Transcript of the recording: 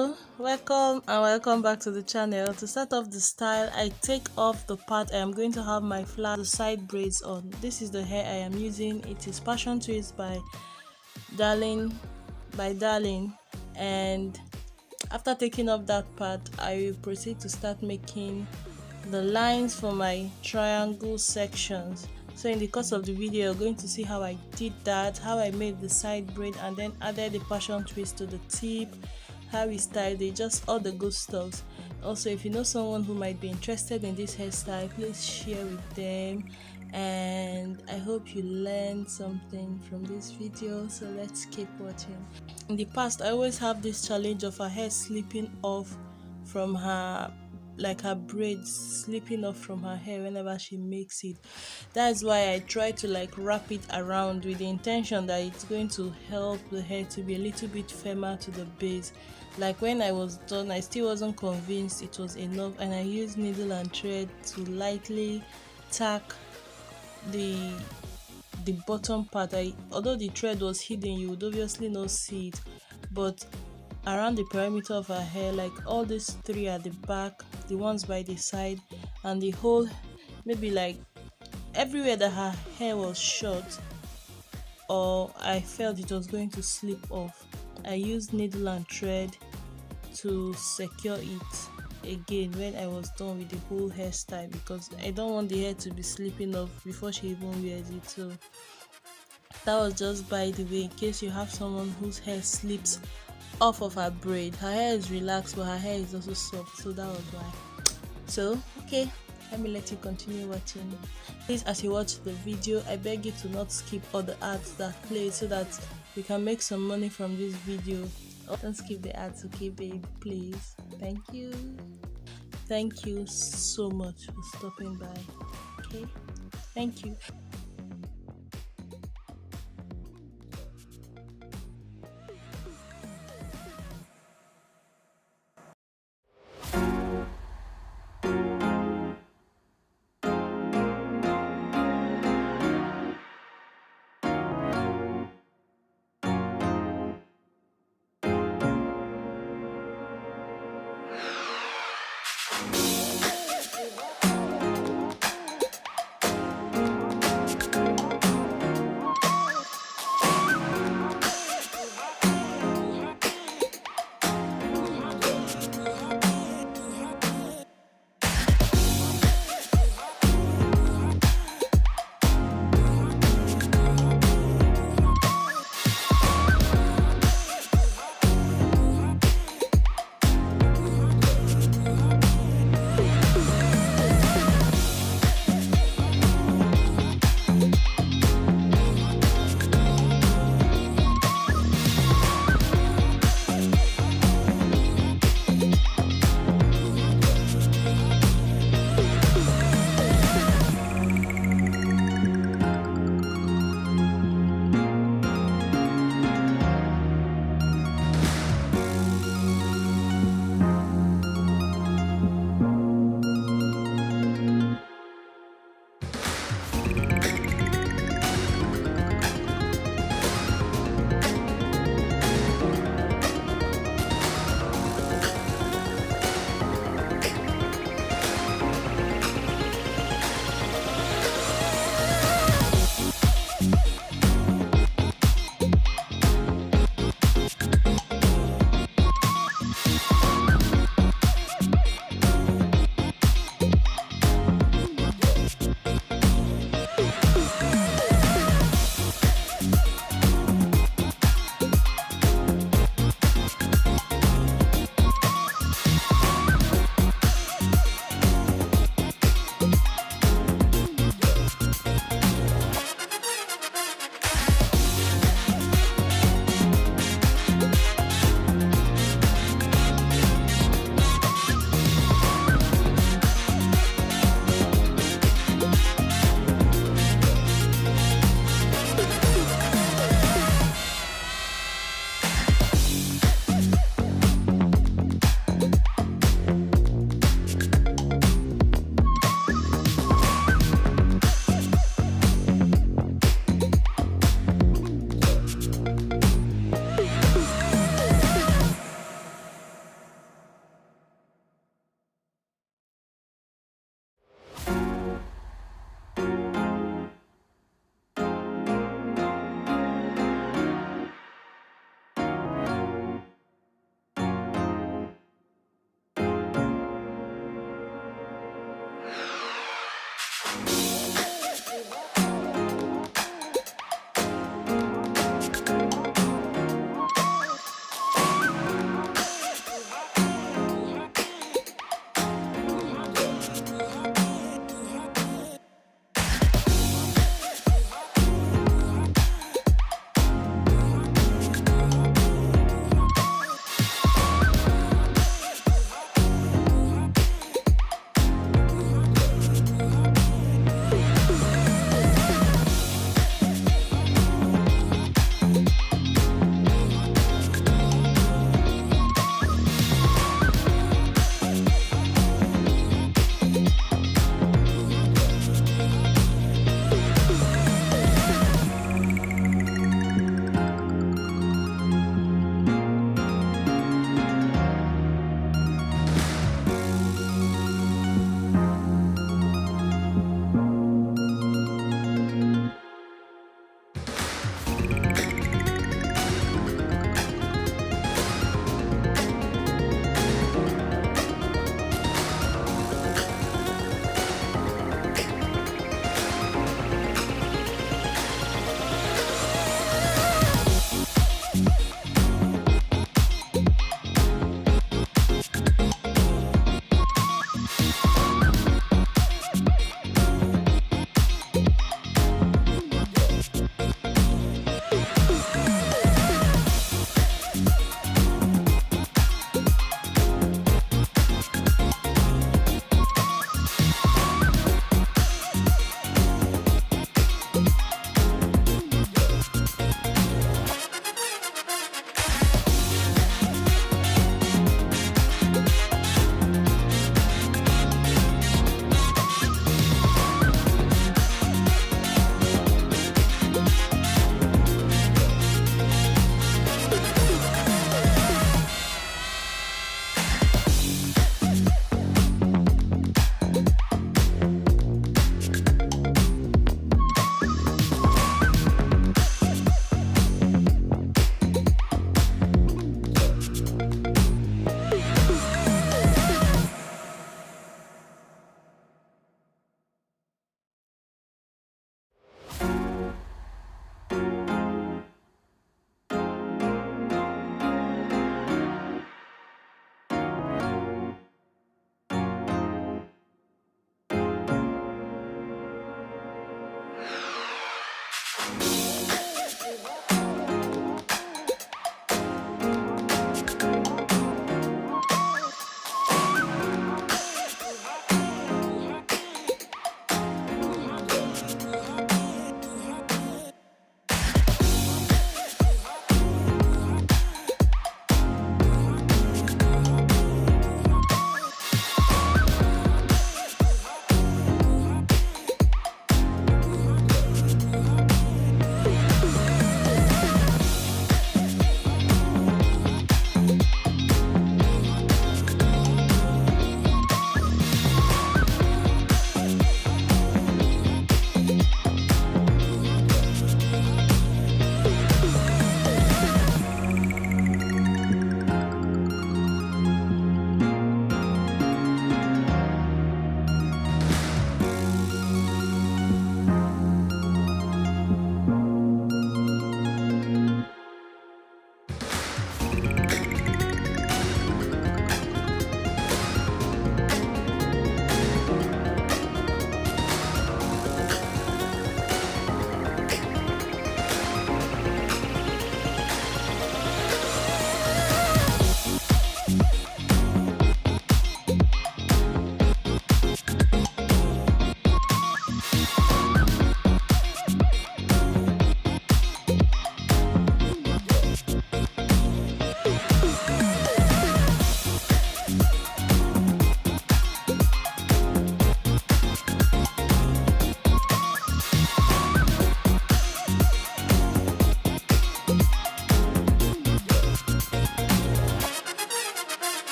Hello, welcome back to the channel. To start off the style, I take off the part I am going to have my flat the side braids on. This is the hair I am using. It is Passion Twist by Darling and after taking off that part, I will proceed to start making the lines for my triangle sections. So in the course of the video, you're going to see how I did that, how I made the side braid and then added the passion twist to the tip, how we styled it, just all the good stuff. Also, if you know someone who might be interested in this hairstyle, please share with them, and I hope you learned something from this video. So let's keep watching. In the past, I always have this challenge of her hair slipping off from her, like her braids slipping off from her hair whenever she makes it. That's why I try to like wrap it around with the intention that it's going to help the hair to be a little bit firmer to the base. Like when I was done, I still wasn't convinced it was enough, and I used needle and thread to lightly tack the bottom part. Although the thread was hidden, you would obviously not see it, but around the perimeter of her hair, like all these three at the back, the ones by the side, and the whole, maybe like everywhere that her hair was short or I felt it was going to slip off, I used needle and thread to secure it again when I was done with the whole hairstyle, because I don't want the hair to be slipping off before she even wears it. So that was just by the way, in case you have someone whose hair slips off of her braid. Her hair is relaxed, but her hair is also soft, so that was why. So okay, let me let you continue watching. Please, as you watch the video, I beg you to not skip all the ads that play, so that we can make some money from this video. Don't skip the ads, okay babe, please. Thank you so much for stopping by. Okay, thank you.